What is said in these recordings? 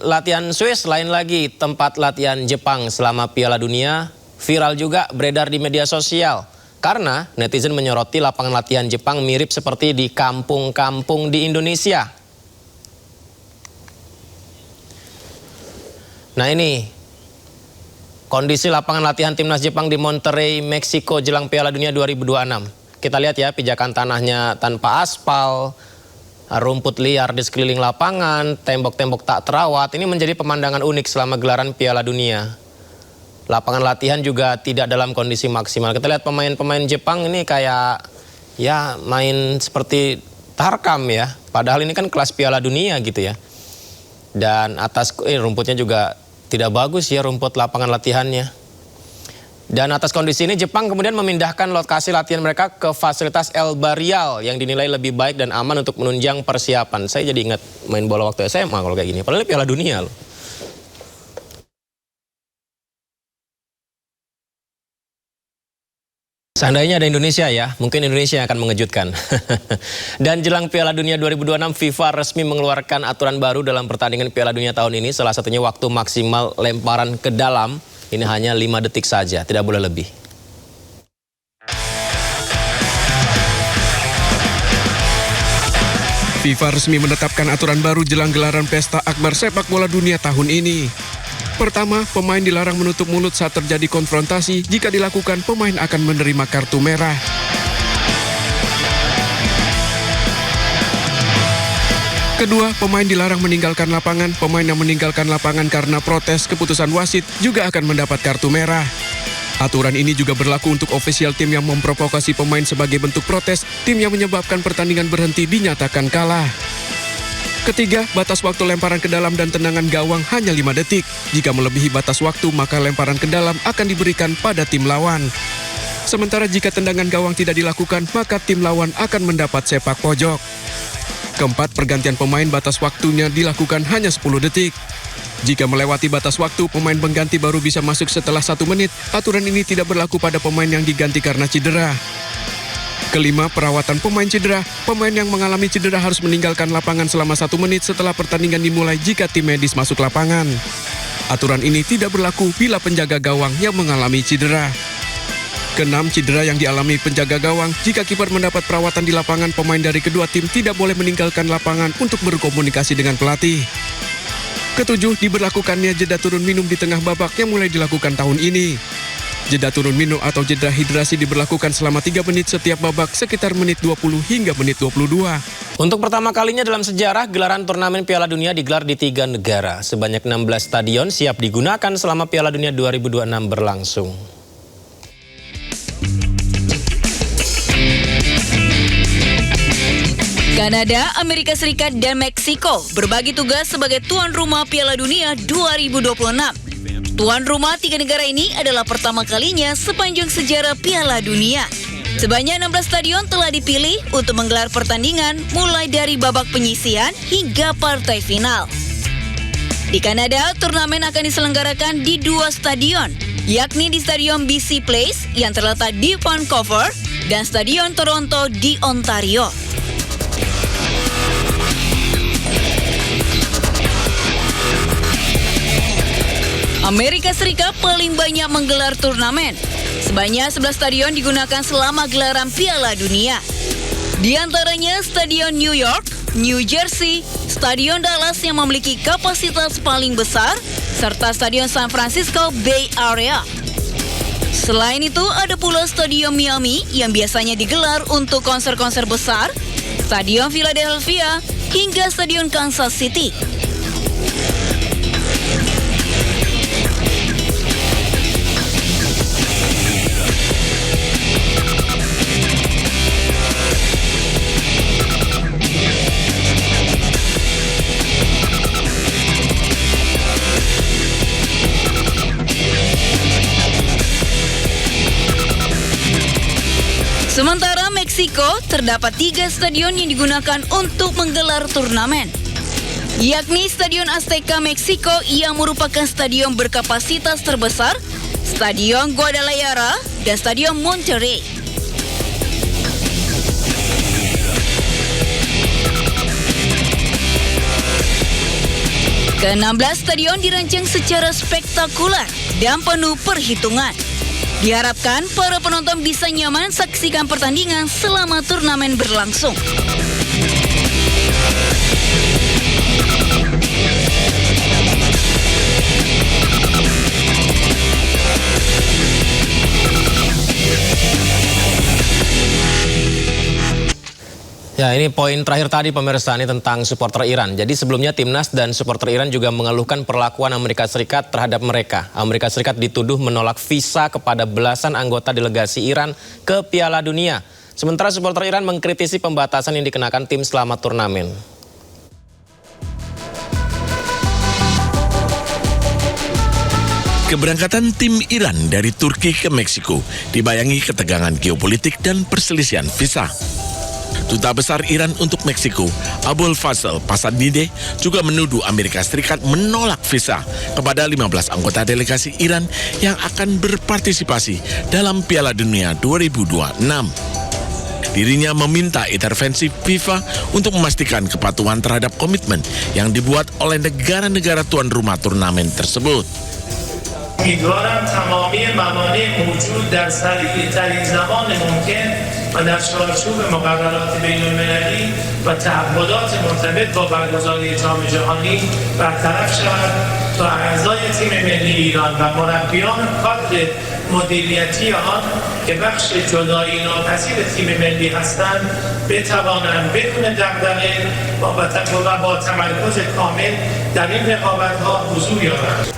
latihan Swiss lain lagi tempat latihan Jepang selama Piala Dunia viral juga beredar di media sosial. Karena netizen menyoroti lapangan latihan Jepang mirip seperti di kampung-kampung di Indonesia. Nah ini kondisi lapangan latihan timnas Jepang di Monterrey, Meksiko jelang Piala Dunia 2026. Kita lihat ya, pijakan tanahnya tanpa aspal, rumput liar di sekeliling lapangan, tembok-tembok tak terawat. Ini menjadi pemandangan unik selama gelaran Piala Dunia. Lapangan latihan juga tidak dalam kondisi maksimal. Kita lihat pemain-pemain Jepang ini kayak ya main seperti tarkam ya. Padahal ini kan kelas Piala Dunia gitu ya. Dan atas rumputnya juga tidak bagus ya rumput lapangan latihannya. Dan atas kondisi ini Jepang kemudian memindahkan lokasi latihan mereka ke fasilitas El Barrial yang dinilai lebih baik dan aman untuk menunjang persiapan. Saya jadi ingat main bola waktu SMA kalau kayak gini. Padahal ini Piala Dunia loh. Seandainya ada Indonesia ya, mungkin Indonesia yang akan mengejutkan. Dan jelang Piala Dunia 2026, FIFA resmi mengeluarkan aturan baru dalam pertandingan Piala Dunia tahun ini. Salah satunya waktu maksimal lemparan ke dalam, ini hanya 5 detik saja, tidak boleh lebih. FIFA resmi menetapkan aturan baru jelang gelaran Pesta Akbar Sepak Bola Dunia tahun ini. Pertama, pemain dilarang menutup mulut saat terjadi konfrontasi. Jika dilakukan, pemain akan menerima kartu merah. Kedua, pemain dilarang meninggalkan lapangan. Pemain yang meninggalkan lapangan karena protes keputusan wasit juga akan mendapat kartu merah. Aturan ini juga berlaku untuk ofisial tim yang memprovokasi pemain sebagai bentuk protes. Tim yang menyebabkan pertandingan berhenti dinyatakan kalah. Ketiga, batas waktu lemparan ke dalam dan tendangan gawang hanya 5 detik. Jika melebihi batas waktu, maka lemparan ke dalam akan diberikan pada tim lawan. Sementara jika tendangan gawang tidak dilakukan, maka tim lawan akan mendapat sepak pojok. Keempat, pergantian pemain batas waktunya dilakukan hanya 10 detik. Jika melewati batas waktu, pemain pengganti baru bisa masuk setelah 1 menit. Aturan ini tidak berlaku pada pemain yang diganti karena cedera. Kelima, perawatan pemain cedera. Pemain yang mengalami cedera harus meninggalkan lapangan selama 1 menit setelah pertandingan dimulai jika tim medis masuk lapangan. Aturan ini tidak berlaku bila penjaga gawang yang mengalami cedera. Keenam, cedera yang dialami penjaga gawang. Jika kiper mendapat perawatan di lapangan, pemain dari kedua tim tidak boleh meninggalkan lapangan untuk berkomunikasi dengan pelatih. Ketujuh, diberlakukannya jeda turun minum di tengah babak yang mulai dilakukan tahun ini. Jeda turun minum atau jeda hidrasi diberlakukan selama 3 menit setiap babak, sekitar menit 20 hingga menit 22. Untuk pertama kalinya dalam sejarah, gelaran turnamen Piala Dunia digelar di 3 negara. Sebanyak 16 stadion siap digunakan selama Piala Dunia 2026 berlangsung. Kanada, Amerika Serikat, dan Meksiko berbagi tugas sebagai tuan rumah Piala Dunia 2026. Tuan rumah 3 negara ini adalah pertama kalinya sepanjang sejarah Piala Dunia. Sebanyak 16 stadion telah dipilih untuk menggelar pertandingan mulai dari babak penyisihan hingga partai final. Di Kanada, turnamen akan diselenggarakan di 2 stadion, yakni di Stadion BC Place yang terletak di Vancouver dan Stadion Toronto di Ontario. Amerika Serikat paling banyak menggelar turnamen. Sebanyak 11 stadion digunakan selama gelaran Piala Dunia. Di antaranya Stadion New York, New Jersey, Stadion Dallas yang memiliki kapasitas paling besar, serta Stadion San Francisco Bay Area. Selain itu, ada pula Stadion Miami yang biasanya digelar untuk konser-konser besar, Stadion Philadelphia, hingga Stadion Kansas City. Sementara Meksiko terdapat 3 stadion yang digunakan untuk menggelar turnamen, yakni Stadion Azteca Meksiko yang merupakan stadion berkapasitas terbesar, Stadion Guadalajara, dan Stadion Monterrey. Ke-16 stadion dirancang secara spektakuler dan penuh perhitungan. Diharapkan para penonton bisa nyaman saksikan pertandingan selama turnamen berlangsung. Ya, ini poin terakhir tadi pemirsa ini tentang supporter Iran. Jadi sebelumnya timnas dan supporter Iran juga mengeluhkan perlakuan Amerika Serikat terhadap mereka. Amerika Serikat dituduh menolak visa kepada belasan anggota delegasi Iran ke Piala Dunia. Sementara supporter Iran mengkritisi pembatasan yang dikenakan tim selama turnamen. Keberangkatan tim Iran dari Turki ke Meksiko dibayangi ketegangan geopolitik dan perselisihan visa. Duta Besar Iran untuk Meksiko, Abul Fazl Pasadnideh, juga menuduh Amerika Serikat menolak visa kepada 15 anggota delegasi Iran yang akan berpartisipasi dalam Piala Dunia 2026. Dirinya meminta intervensi FIFA untuk memastikan kepatuhan terhadap komitmen yang dibuat oleh negara-negara tuan rumah turnamen tersebut. امیدوارم تمامی موانع موجود در سریع‌ترین زمان ممکن و در چارچوب مقررات بین‌المللی و تعهدات مرتبط با برگزاری جام جهانی برطرف شود تا اعضای تیم ملی ایران و مربیان کادر مدیریتی آن که بخش جدایی ناپذیر تیم ملی هستند بتوانند بدون دغدغه و با تمرکز کامل در این رقابت‌ها حضور یابند.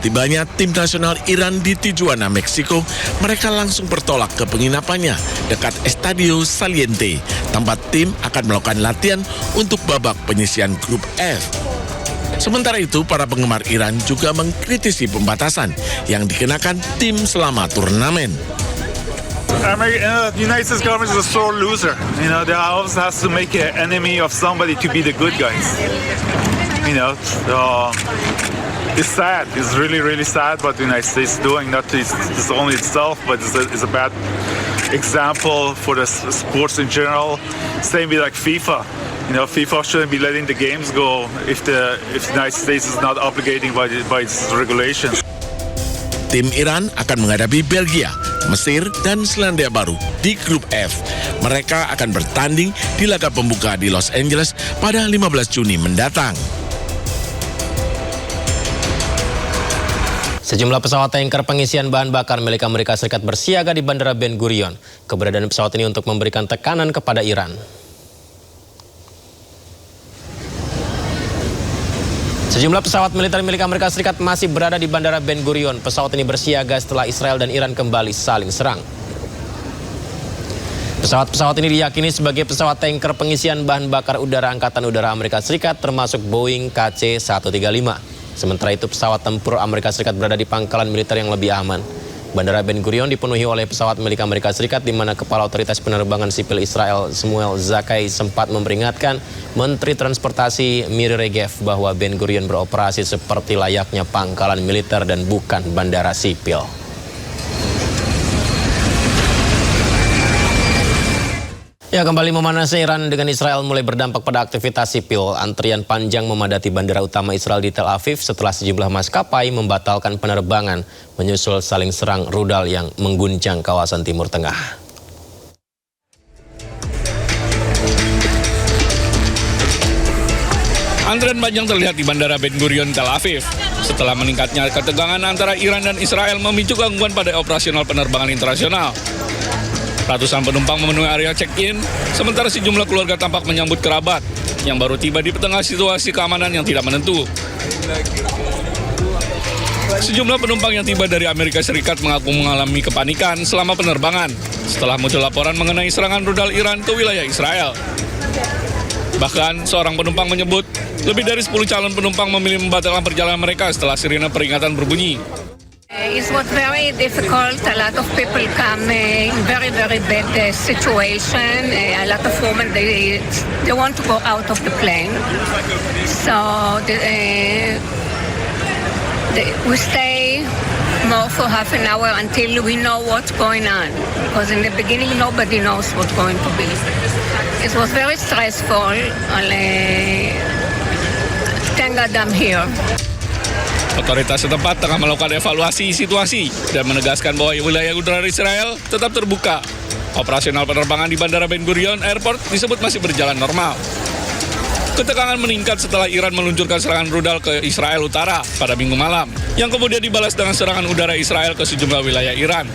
Setibanya tim nasional Iran di Tijuana, Meksiko, mereka langsung bertolak ke penginapannya dekat Estadio Saliente, tempat tim akan melakukan latihan untuk babak penyisihan grup F. Sementara itu, para penggemar Iran juga mengkritisi pembatasan yang dikenakan tim selama turnamen. The United States government is a sore loser. They always has to make an enemy of somebody to be the good guys. It's sad. It's really, really sad what the United States is doing. Not it's only itself, but it's a bad example for the sports in general. Same with like FIFA. FIFA shouldn't be letting the games go if the United States is not obligating by its regulations. Tim Iran akan menghadapi Belgia, Mesir, dan Selandia Baru di grup F. Mereka akan bertanding di laga pembuka di Los Angeles pada 15 Juni mendatang. Sejumlah pesawat tanker pengisian bahan bakar milik Amerika Serikat bersiaga di Bandara Ben Gurion. Keberadaan pesawat ini untuk memberikan tekanan kepada Iran. Sejumlah pesawat militer milik Amerika Serikat masih berada di Bandara Ben Gurion. Pesawat ini bersiaga setelah Israel dan Iran kembali saling serang. Pesawat-pesawat ini diyakini sebagai pesawat tanker pengisian bahan bakar udara Angkatan Udara Amerika Serikat termasuk Boeing KC-135. Sementara itu pesawat tempur Amerika Serikat berada di pangkalan militer yang lebih aman. Bandara Ben Gurion dipenuhi oleh pesawat milik Amerika Serikat di mana Kepala Otoritas Penerbangan Sipil Israel Shmuel Zakai sempat memperingatkan Menteri Transportasi Miri Regev bahwa Ben Gurion beroperasi seperti layaknya pangkalan militer dan bukan bandara sipil. Ya, kembali memanasnya Iran dengan Israel mulai berdampak pada aktivitas sipil. Antrian panjang memadati bandara utama Israel di Tel Aviv setelah sejumlah maskapai membatalkan penerbangan menyusul saling serang rudal yang mengguncang kawasan Timur Tengah. Antrian panjang terlihat di Bandara Ben Gurion, Tel Aviv. Setelah meningkatnya ketegangan antara Iran dan Israel memicu gangguan pada operasional penerbangan internasional. Ratusan penumpang memenuhi area check-in, sementara sejumlah keluarga tampak menyambut kerabat yang baru tiba di tengah situasi keamanan yang tidak menentu. Sejumlah penumpang yang tiba dari Amerika Serikat mengaku mengalami kepanikan selama penerbangan setelah muncul laporan mengenai serangan rudal Iran ke wilayah Israel. Bahkan seorang penumpang menyebut lebih dari 10 calon penumpang memilih membatalkan perjalanan mereka setelah sirine peringatan berbunyi. It was very difficult. A lot of people come in very, very bad situation. A lot of women, they want to go out of the plane. So we stay more for half an hour until we know what's going on. Because in the beginning, nobody knows what's going to be. It was very stressful. stronger than here. Otoritas setempat tengah melakukan evaluasi situasi dan menegaskan bahwa wilayah udara Israel tetap terbuka. Operasional penerbangan di Bandara Ben Gurion Airport disebut masih berjalan normal. Ketegangan meningkat setelah Iran meluncurkan serangan rudal ke Israel Utara pada Minggu malam, yang kemudian dibalas dengan serangan udara Israel ke sejumlah wilayah Iran.